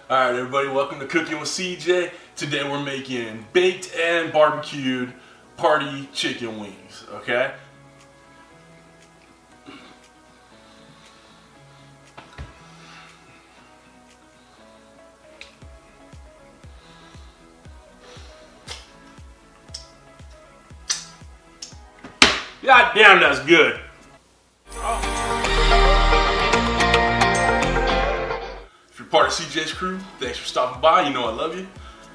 Alright everybody, welcome to Cooking with CJ. Today we're making baked and barbecued party chicken wings, okay? God damn, that's good. If you're part of CJ's crew, thanks for stopping by. You know I love you.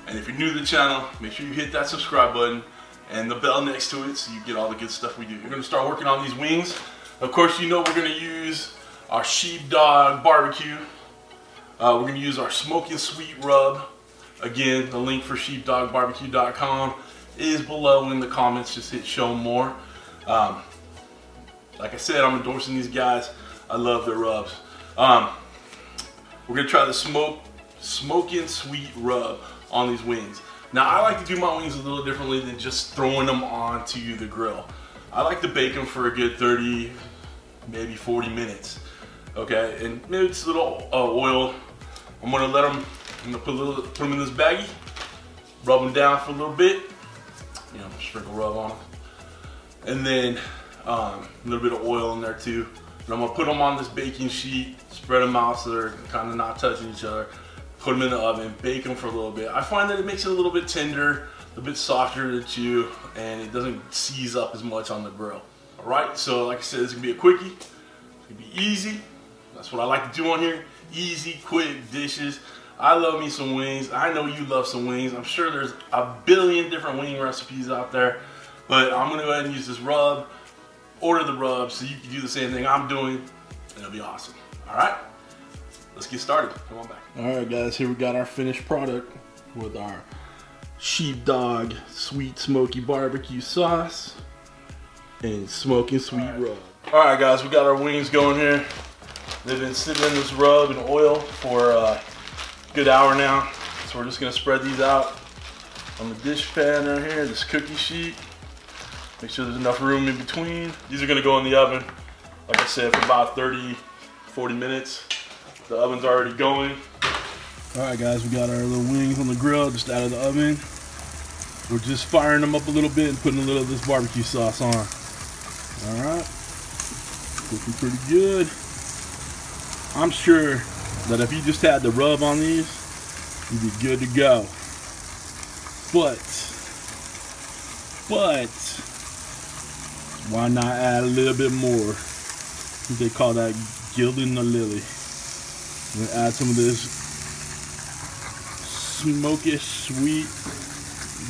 And if you're new to the channel, make sure you hit that subscribe button and the bell next to it so you get all the good stuff we do. We're going to start working on these wings. Of course, you know we're going to use our sheepdog barbecue. We're going to use our smoking sweet rub. Again, the link for sheepdogbarbecue.com is below in the comments. Just hit show more. Like I said, I'm endorsing these guys. I love their rubs. We're gonna try the smoking sweet rub on these wings. Now I like to do my wings a little differently than just throwing them onto the grill. I like to bake them for a good 30, maybe 40 minutes. Okay, and maybe it's a little oil. I'm gonna let them. I'm gonna put them in this baggie, rub them down for a little bit. You know, sprinkle rub on them. And then a little bit of oil in there too. And I'm gonna put them on this baking sheet, spread them out so they're kind of not touching each other. Put them in the oven, bake them for a little bit. I find that it makes it a little bit tender, a bit softer to chew, and it doesn't seize up as much on the grill. All right, so like I said, it's gonna be a quickie. It's gonna be easy. That's what I like to do on here. Easy, quick dishes. I love me some wings. I know you love some wings. I'm sure there's a billion different wing recipes out there. But I'm gonna go ahead and use this rub, order the rub so you can do the same thing I'm doing, and it'll be awesome. All right, let's get started. Come on back. All right, guys, here we got our finished product with our sheepdog sweet smoky barbecue sauce and smoking sweet rub. All right, guys, we got our wings going here. They've been sitting in this rub and oil for a good hour now. So we're just gonna spread these out on the dish pan right here, this cookie sheet. Make sure there's enough room in between. These are gonna go in the oven, like I said, for about 30, 40 minutes. The oven's already going. All right, guys, we got our little wings on the grill, just out of the oven. We're just firing them up a little bit and putting a little of this barbecue sauce on. All right, looking pretty good. I'm sure that if you just had the rub on these, you'd be good to go. But, why not add a little bit more? They call that gilding the lily. I'm gonna add some of this smokish, sweet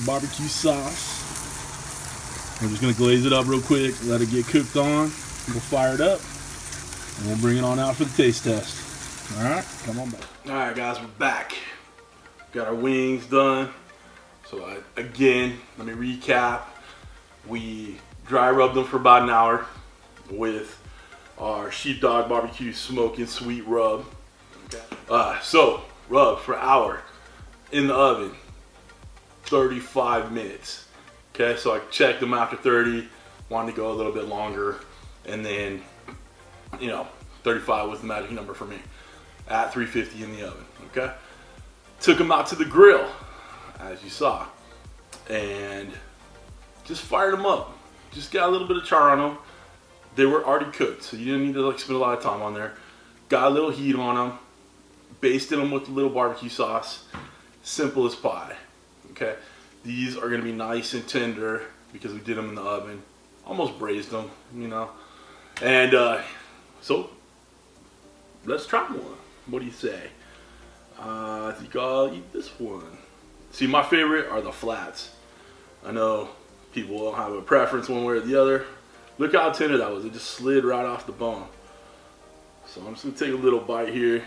barbecue sauce. I'm just gonna glaze it up real quick, let it get cooked on. We'll fire it up, and we'll bring it on out for the taste test. All right, come on back. All right, guys, we're back. Got our wings done. So again, let me recap. We dry rubbed them for about an hour with our sheepdog barbecue smoking sweet rub. Okay. So rub for an hour in the oven, 35 minutes. Okay, so I checked them after 30, wanted to go a little bit longer, and then, 35 was the magic number for me at 350 in the oven. Okay, took them out to the grill, as you saw, and just fired them up. Just got a little bit of char on them. They were already cooked, so you didn't need to spend a lot of time on there. Got a little heat on them. Basted them with a little barbecue sauce. Simple as pie. Okay, these are gonna be nice and tender because we did them in the oven. Almost braised them, And so let's try one. What do you say? I think I'll eat this one. See, my favorite are the flats. I know people will have a preference one way or the other. Look how tender that was. It just slid right off the bone. So I'm just gonna take a little bite here.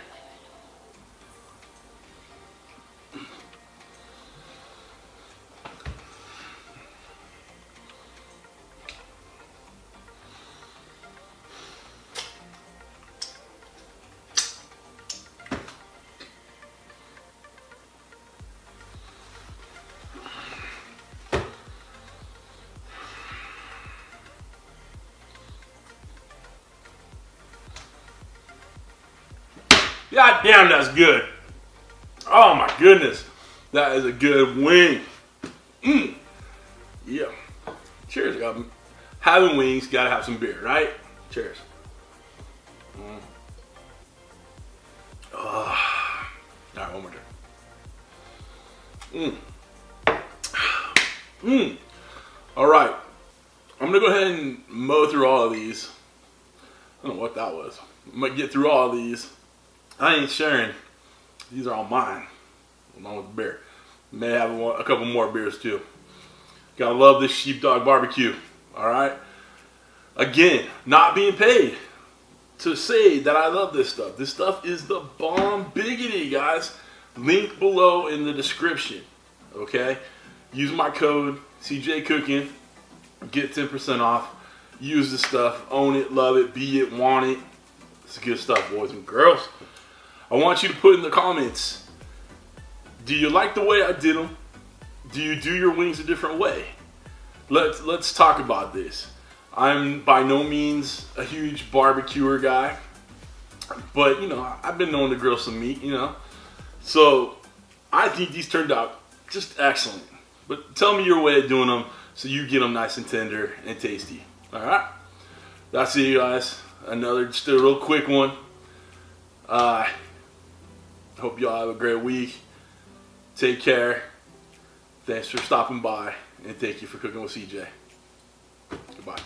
God damn, that's good. Oh my goodness. That is a good wing. Yeah. Cheers. Having wings, gotta have some beer, right? Cheers. All right, one more drink. All right. I'm gonna go ahead and mow through all of these. I don't know what that was. I might get through all of these. I ain't sharing. These are all mine, along with the beer. May have a couple more beers too. Gotta love this sheepdog barbecue. All right. Again, not being paid to say that I love this stuff. This stuff is the bomb biggity, guys. Link below in the description. Okay. Use my code CJ Cooking. Get 10% off. Use the stuff. Own it, love it, be it, want it. It's good stuff, boys and girls. I want you to put in the comments, do you like the way I did them? Do you do your wings a different way? Let's talk about this. I'm by no means a huge barbecuer guy, but you know, I've been known to grill some meat, you know. So I think these turned out just excellent. But tell me your way of doing them so you get them nice and tender and tasty. All right, that's it, you guys. Just a real quick one. Hope y'all have a great week. Take care. Thanks for stopping by, and thank you for cooking with CJ. Goodbye.